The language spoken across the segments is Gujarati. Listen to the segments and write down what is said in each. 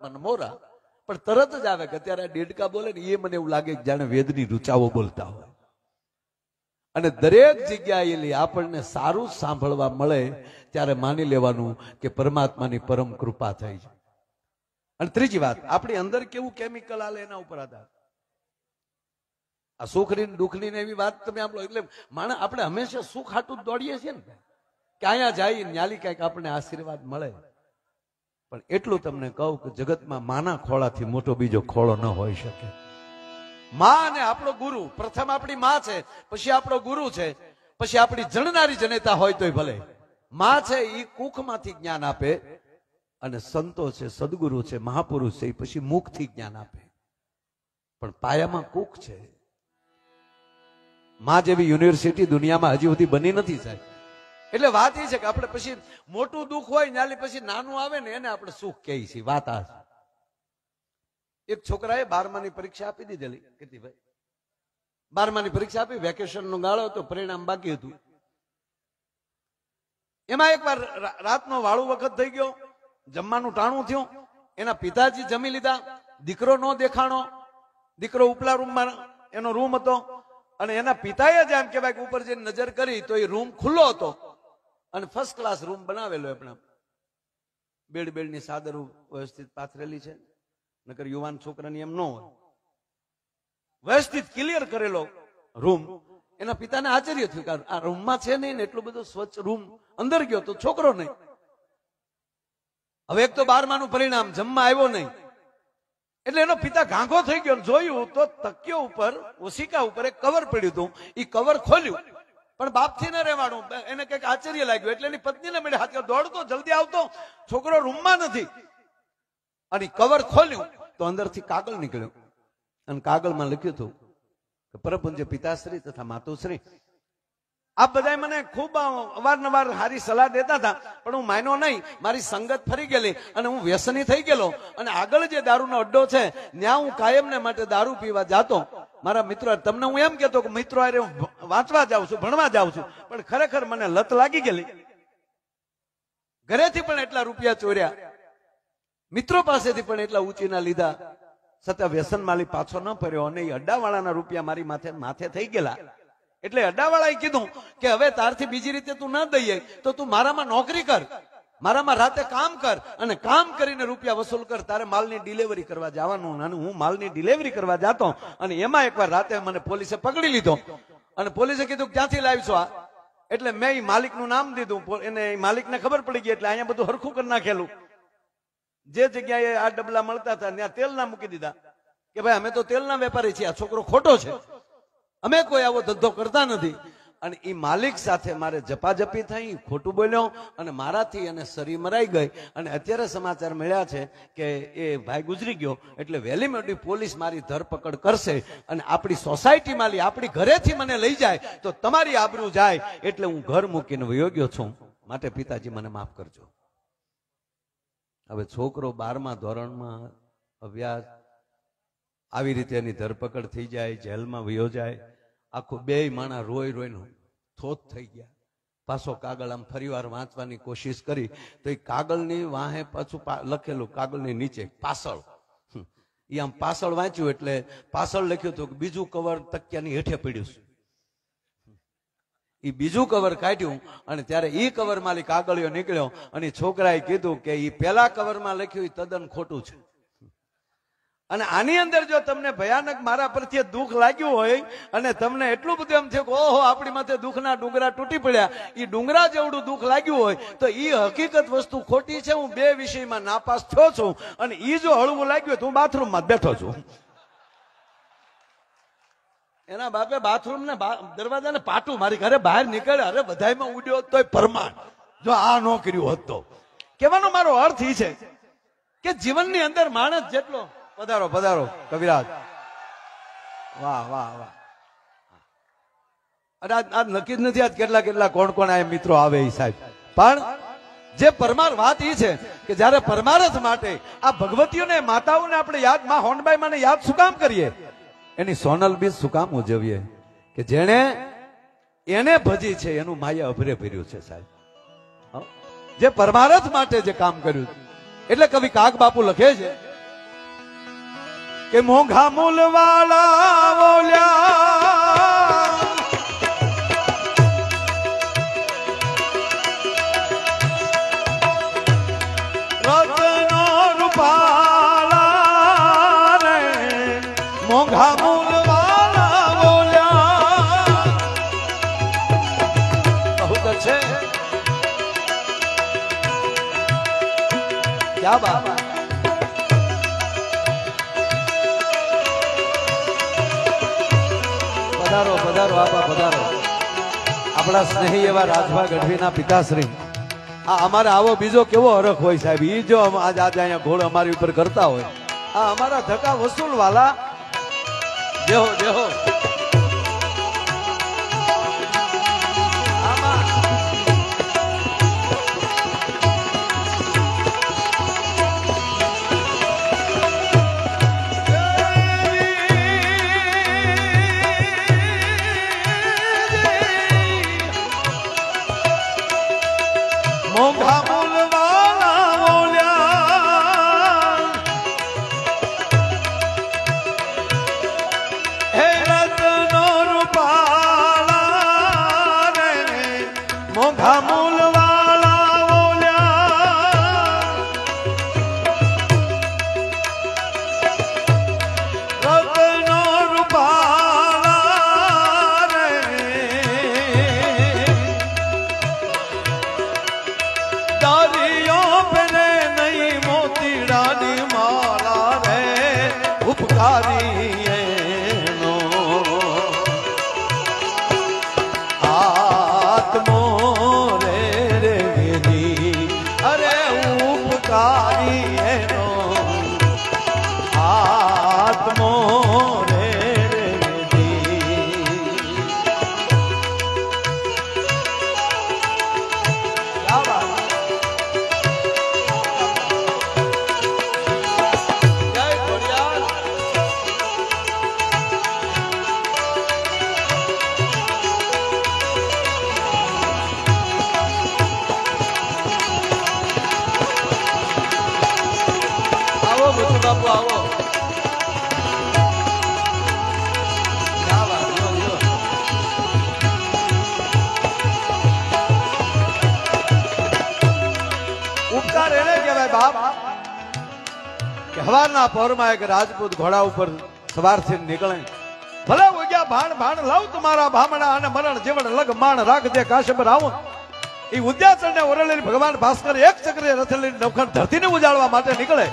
પરમાત્માના મોરા, પણ તરત જ આવે કે અત્યારે દેડકા બોલે ને એ મને એવું લાગે કે જાણે વેદની રૂચાઓ બોલતા હોય. અને દરેક જગ્યાએ આપણને સારું સાંભળવા મળે ત્યારે માની લેવાનું કે પરમાત્માની પરમ કૃપા થઈ છે. અને ત્રીજી વાત, આપણી અંદર કેવું કેમિકલ આલે એના ઉપર આધાર. આ સુખની દુઃખની ને એવી વાત તમે સાંભળો એટલે માણસ આપણે હંમેશા સુખ હાટું જ દોડીએ છીએ ને કે અહીંયા જાય ન્યાલી કઈક આપણને આશીર્વાદ મળે. પણ એટલું તમને કહું કે જગતમાં માના ખોળાથી મોટો બીજો ખોળો ન હોઈ શકે. માં અને આપણો ગુરુ, પ્રથમ આપણી માં છે, પછી આપણો ગુરુ છે, પછી આપણી જણનારી જનેતા હોય તોય ભલે. માં છે એ કુખમાંથી જ્ઞાન આપે અને સંતો છે, સદગુરુ છે, મહાપુરુષ છે એ પછી મુખથી જ્ઞાન આપે. પણ પાયામાં કુખ છે. માં જેવી યુનિવર્સિટી દુનિયામાં હજી સુધી બની નથી સાહેબ. એટલે વાત એ છે કે આપણે પછી મોટું દુઃખ હોય ને પછી નાનું આવે ને એને આપણે સુખ કહીએ છીએ. વાત આ છે. એક છોકરાએ 12માની પરીક્ષા આપી દીધેલી કીર્તિભાઈ. 12માની પરીક્ષા આપી, વેકેશન નો ગાળો હતો, પરિણામ બાકી હતું. એમાં એકવાર રાતનો વાળું વખત થઈ ગયો, જમવાનું ટાણું થયું, એના પિતાજી જમી લીધા, દીકરો નો દેખાણો. દીકરો ઉપલા રૂમમાં એનો રૂમ હતો અને એના પિતાએ જ એમ કહેવાય કે ઉપર જઈને નજર કરી તો એ રૂમ ખુલ્લો હતો અને ફર્સ્ટ ક્લાસ રૂમ બનાવેલો. આપણે બેડની સાદર વ્યવસ્થિત પાથરેલી છે, નકર યુવાન છોકરાની એમ ન હોય. વ્યવસ્થિત ક્લિયર કરેલો રૂમ. એના પિતાને આશ્ચર્ય થયું કે આ રૂમમાં છે નહીં ને એટલો બધો સ્વચ્છ રૂમ, અંદર ગયો તો છોકરો નહીં. હવે એક તો 12માનું પરિણામ, જમવા આવ્યો નહીં. એટલે એનો પિતા ગાંગો થઈ ગયો. જોયું તો તકિયો ઉપર, ઓશિકા ઉપર એક કવર પડ્યું હતું. એ કવર ખોલ્યું પણ બાપથી ન રહેવાનું. એને કઈક આશ્ચર્ય લાગ્યું એટલે એની પત્નીને મળે હાથ દોડતો જલ્દી આવતો, છોકરો રૂમમાં નથી. અને કવર ખોલ્યું તો અંદરથી કાગળ નીકળ્યો અને કાગળમાં લખ્યું હતું કે પરમપૂજ્ય પિતાશ્રી તથા માતુશ્રી, આપ બધા મને ખૂબ અવારનવાર સારી સલાહ દેતા હતા પણ હું માન્યો નહીં. મારી સંગત ફરી ગયેલી અને હું વ્યસની થઈ ગયેલો અને આગળ જે દારૂનો અડ્ડો છે ત્યાં હું કાયમને માટે દારૂ પીવા જાતો. મારા મિત્રો, તમને હું એમ કહેતો કે મિત્રો અરે હું વાંચવા જાઉં છું, ભણવા જાઉં છું, પણ ખરેખર મને લત લાગી ગયેલી. ઘરેથી પણ એટલા રૂપિયા ચોર્યા, મિત્રો પાસેથી પણ એટલા ઊંચીના લીધા, છતાં વ્યસન માલી પાછો ન ફર્યો અને એ અડ્ડાવાળાના રૂપિયા મારી માથે થઈ ગયેલા. એટલે અડ્ડાવાળાએ કીધું કે હવે તારથી બીજી રીતે તું ન દઈએ તો તું મારામાં નોકરી કર, મારામાં રાતે કામ કર અને કામ કરીને રૂપિયા વસૂલ કર. તારે માલની ડિલિવરી કરવા જવાનું. અને હું માલની ડિલિવરી કરવા જતો અને એમાં એકવાર રાતે મને પોલીસે પકડી લીધો અને પોલીસે કીધું ક્યાંથી લાવીશો આ? એટલે મેં માલિકનું નામ દીધું. એને માલિકને ખબર પડી ગઈ એટલે અહીંયા બધું હરખું કરી નાખેલું. જે જગ્યાએ આ ડબલા મળતા હતા ત્યાં તેલના મૂકી દીધા કે ભાઈ અમે તો તેલના વેપારી છીએ, આ છોકરો ખોટો છે, અમે કોઈ આવો ધંધો કરતા નથી. અને એ માલિક સાથે મારે જપાજપી થઈ, ખોટું બોલ્યો અને મારાથી એને સરી મરાઈ ગઈ. અને અત્યારે સમાચાર મળ્યા છે કે એ ભાઈ ગુજરી ગયો એટલે વહેલી મોટી પોલીસ મારી ધરપકડ કરશે અને આપણી સોસાયટીમાં લઈ આપણી ઘરેથી મને લઈ જાય તો તમારી આબરૂ જાય. એટલે હું ઘર મૂકીને વયો ગયો છું. માટે પિતાજી મને માફ કરજો. હવે છોકરો 12મા ધોરણમાં અભ્યાસ, આવી રીતે એની ધરપકડ થઈ જાય, જેલમાં વયો જાય. આખું બે માણા રોઈ રોઈને થોત થઈ ગયા. પાછો કાગળ આમ ફરીવાર વાંચવાની કોશિશ કરી તો એ કાગળની વાહે પાછું લખેલું, કાગળની નીચે પાછળ. એ આમ પાછળ વાંચ્યું એટલે પાછળ લખ્યું હતું કે બીજું કવર તકિયાની હેઠે પડ્યું છે. એ બીજું કવર કાઢ્યું અને ત્યારે એ કવરમાં કાગળિયો નીકળ્યો અને છોકરાએ કીધું કે એ પેલા કવરમાં લખ્યું એ તદ્દન ખોટું છે. અને આની અંદર જો તમને ભયાનક મારા પ્રત્યે દુઃખ લાગ્યું હોય અને તમને એટલું બધું એમ થયું કે ઓહો આપણી માથે દુઃખના ડુંગરા તૂટી પડ્યા, એ ડુંગરા જેવડું દુઃખ લાગ્યું હોય તો એ હકીકત વસ્તુ ખોટી છે. હું 2 વિષયમાં નાપાસ થયો છું અને એ જો હળવું લાગ્યું તો હું બાથરૂમમાં બેઠો છું. એના બાપે બાથરૂમ ને દરવાજાને પાટું મારી ઘરે બહાર નીકળે. અરે બધાયમાં ઉડ્યો તોય પરમાણ. જો આ ન કર્યું હોત તો. કહેવાનો મારો અર્થ એ છે કે જીવનની અંદર માણસ જેટલો પધારો પધારો કવિરાજ, વાહ વાહ વાહ. અરે આજ નક્કી જ નથી આજ કેટલા કોણ આ મિત્રો આવે એ સાહેબ. પણ જે પરમાર વાત એ છે કે જયારે પરમારથ માટે આ ભગવતીઓને માતાઓને આપણે યાદ, માં હોનબાઈ માને યાદ શું કામ કરીએ? એની સોનલ બીજ શું કામ ઉજવીએ? કે જેણે એને ભજી છે એનું માયા અભરે ભર્યું છે સાહેબ. જે પરમારથ માટે જે કામ કર્યું. એટલે કવિ કાગ બાપુ લખે છે કે મોંઘા મૂલ વાળા બોલ્યા રત્નો રૂપાળા રે મોંઘા મૂલ વાળા બોલ્યા બહુ તો છે ક્યા બાબા પધારો પધારો આપા પધારો આપણા સ્નેહી એવા રાજભા ગઢવીના પિતાશ્રી આ અમારે આવો બીજો કેવો હરખ હોય સાહેબ ઈ જો આજ અહીંયા ઘોડ અમારી ઉપર કરતા હોય આ અમારા ધક્કા વસૂલ વાલા જેહો જેહો મોંઘા મૂલ વાળા બોલ્યા હે રત્નો રૂપાળા રે મોંઘા મૂલ વાળા બોલ્યા રત્નો રૂપાળા રે દારિયો પેને નહીં મોતીડાની માલા રે ઉપકારી એનો આત્મો રે રે વેદી અરે ઉપકારી એનો આત્મો રે રે વેદી ક્યા વાત બાપુ આવો ઉપકાર એને કહેવાય બાપ કે હવારના પહોરમાં એક રાજપૂત ઘોડા ઉપર સવાર થઈને નીકળે ભલે ઉગ્યા ભાણ ભાણ લાવ તમારા ભામણા અને મરણ જીવન લગ માણ રાખજે કાશબર આવું એ ઉદ્યાસણ ને ઓરલેલી ભગવાન ભાસ્કર એક ચક્રે રથેલી નવખંડ ધરતીને ઉજાડવા માટે નીકળે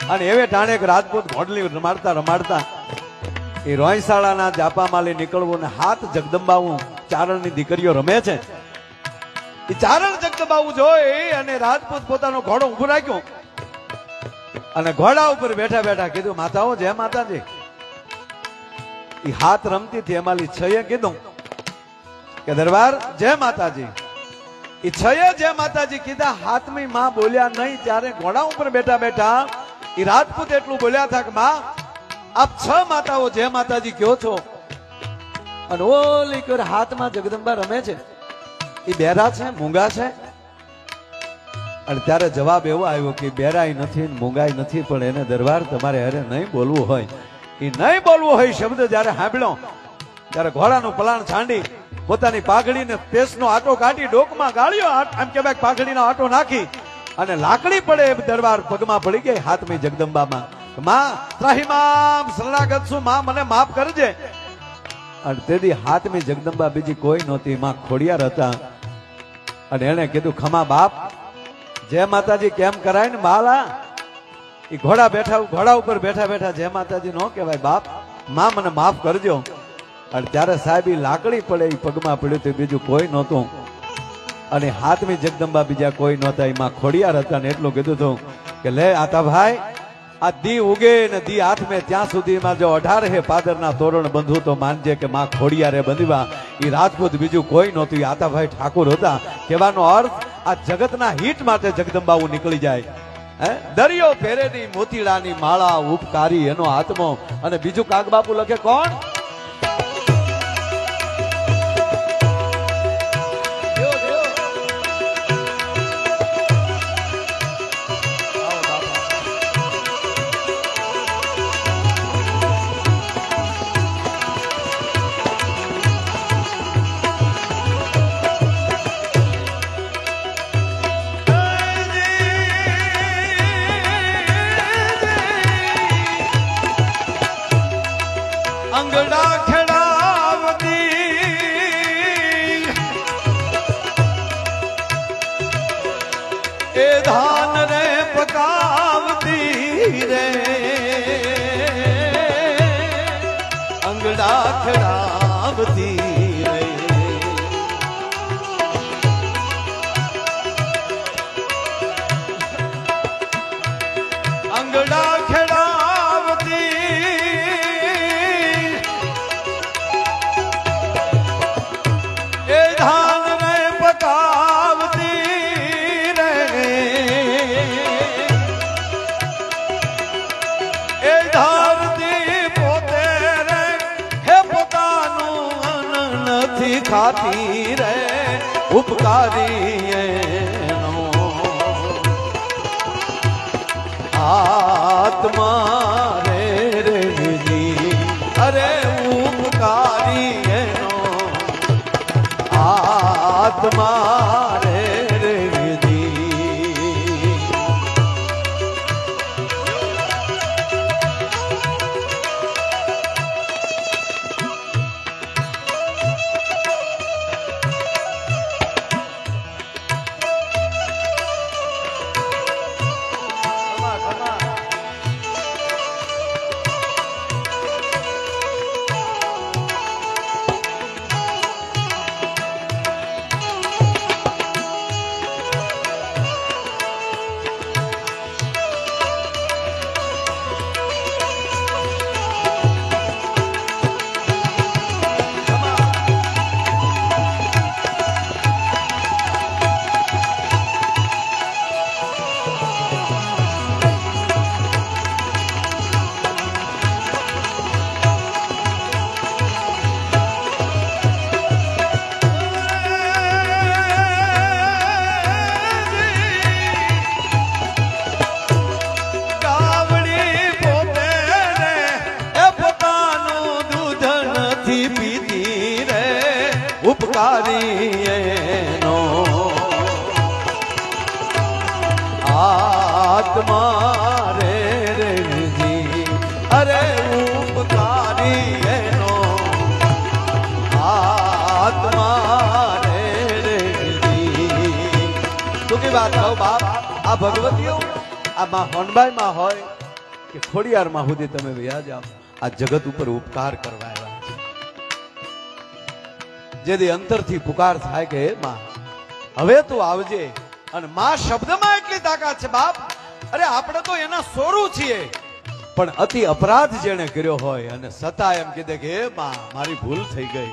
અને એવે ટાણે એક રાજપૂત ઘોડલી રમાડતા રમાડતા એ રોયશાળાના જાપામાલી નીકળવું ને હાથ જગદંબાવું ચારણની દીકરીઓ રમે છે એ ચારણ જગદંબાવું જોઈ અને રાજપૂત પોતાનો ઘોડો ઉભો રાખ્યો અને ઘોડા ઉપર બેઠા બેઠા કીધું માતાઓ જય માતાજી એ હાથ રમતી હતી એમાંલી છયે કીધું કે દરબાર જય માતાજી એ છયે જય માતાજી કીધા હાથમી માં બોલ્યા નહીં ત્યારે ઘોડા ઉપર બેઠા બેઠા એ રાજપૂત એટલું બોલ્યા હતા કે માં આપ છ માતાઓ જય માતાજી કયો છો અને ઓલી કર હાથમાં જગદંબા રમે છે એ બેરા છે મૂંગા છે અને ત્યારે જવાબ એવો આવ્યો કે બેરાય નથી મૂંગાય નથી પણ એને દરબાર તમારે અરે નહીં બોલવું હોય એ નહીં બોલવું હોય શબ્દ જયારે સાંભળ્યો ત્યારે ઘોડાનું પલાણ છાંડી પોતાની પાઘડીને પેસનો આટો કાઢી ડોકમાં ગાળ્યો આમ કહેવાય પાઘડીનો આટો નાખી અને લાકડી પડે દરબાર પગમાં પડી ગઈ હાથમી જગદંબામાં માં ત્રાહીમામ શરણાગત છું માં મને માફ કરજે અને તેથી હાથમી જગદંબા બીજી કોઈ નહોતી માં ખોડિયાર હતા અને એને કીધું ખમા બાપ જય માતાજી કેમ કરાય ને બાલા એ ઘોડા ઉપર બેઠા બેઠા જય માતાજી નો કહેવાય બાપ માં મને માફ કરજો અને ત્યારે સાહેબ લાકડી પડે એ પગમાં પડ્યું તો બીજું કોઈ નહોતું અને હાથમી જગદંબા બીજા કોઈ નહોતા એમાં ખોડિયાર હતા ને એટલું કીધું હતું કે લે આતા ભાઈ આ દી ઉગે ને દી હાથમે ત્યાં સુધીમાં જો 18 હે પાદરના તોરણ બંધુ તો માનજે કે માં ખોડિયારે બંધવા એ રાજપૂત બીજું કોઈ નહોતું આતાભાઈ ઠાકોર હતા કહેવાનો અર્થ આ જગતના હિત માટે જગદંબાઓ નીકળી જાય દરિયો ફેરેની મોતીડાની માળા ઉપકારી એનો આત્મો અને બીજું કાગબાપુ લખે કોણ આવતી રે અંગડા ખેડાવતી એ ધાન ને પકાવતી રે એ ધારતી પોતે રે હે પોતાનું અન્ન નથી ખાતી રે ઉપકારી એનો આત્મા રે રેજી અરે ઉપકારી એનો આત્મા રે રેજી ઉપકારી એનો આત્મા રે રેજી અરે ઉપકારી એનો આત્મા રે રેજી ટૂંકી વાત કહું બાપ આ ભગવતીઓ આ માં હોનબાઈ માં હોય કે ખોડિયાર માં સુધી તમે વ્યા જાઓ આ જગત ઉપર ઉપકાર કરવા આવ્યા જેથી અંતરથી પુકાર થાય કે માં હવે તું આવજે અને માં શબ્દમાં એટલી તાકાત છે બાપ અરે આપણે તો એના સોરું છીએ પણ અતિ અપરાધ જેણે કર્યો હોય અને સતા એમ કીધે કે માં મારી ભૂલ થઈ ગઈ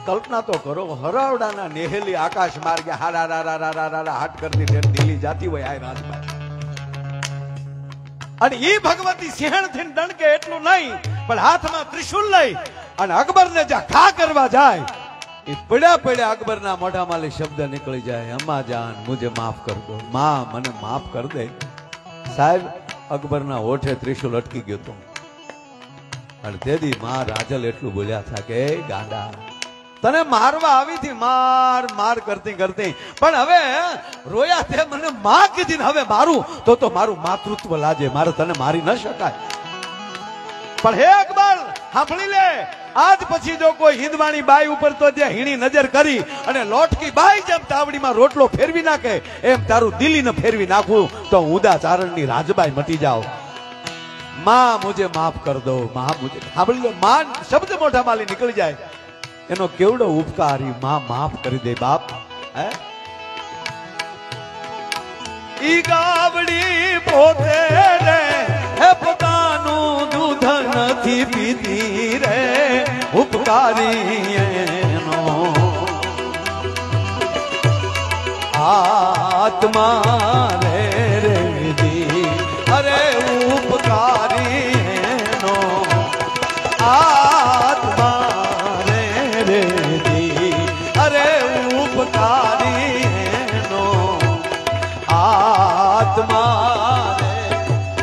કલ્પના તો કરો હરાવડાના નેહેલી આકાશ માર્ગે હારા હાટ કરતી દિલ્હી જાતી હોય આ રાજમાં અને ઈ ભગવતી સિંહણ થી ડણકે એટલું નહીં પણ હાથમાં ત્રિશુલ લઈ અને અકબર ને જ્યાં ઘા કરવા જાય એ પડ્યા પડ્યા અકબર ના મોઢામાં શબ્દ નીકળી જાય અમ્મા જાન મુજે માફ કર દો માં મને માફ કર દે સાહેબ અકબર ના હોઠે ત્રિશુલ અટકી ગયો તો અને તેથી માં રાજલ એટલું બોલ્યા હતા કે ગાંડા તને મારવા આવી થી માર માર કરતી કરતી પણ હવે રોયા તે મને માં કીધી ને હવે મારું તો મારું માતૃત્વ લાજે મારે તને મારી ન શકાય પણ હે અકબર સાંભળી લે આજ પછી જો કોઈ હિંદવાણી બાઈ ઉપર તો જે હીણી નજર કરી અને લોટકી બાઈ જેમ તાવડીમાં રોટલો ફેરવી નાખે એમ તારું દિલીને ફેરવી નાખું તો ઉદા ચારણની રાજબાઈ મટી જાઓ માં મુજે માફ કર દો માં મુજે સાંભળી લો માં શબ્દ મોઢા માલી નીકળી જાય એનો કેવડો ઉપકારી માં માફ કરી દે બાપ હે ઈ ગાવડી પોતે રે હે પોતાનું દૂધ નથી પીતી રે ઉપકારી એનો આત્મા રે રેજી અરે ઉપકારી એનો આત્મા રે રેજી અરે ઉપકારી એનો આત્મા રે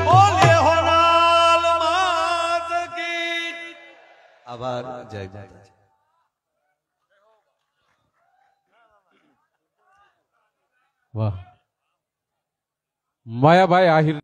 બોલે હોનાલ માત કી આભાર જય માતા વાહ માયાભાઈ આહિર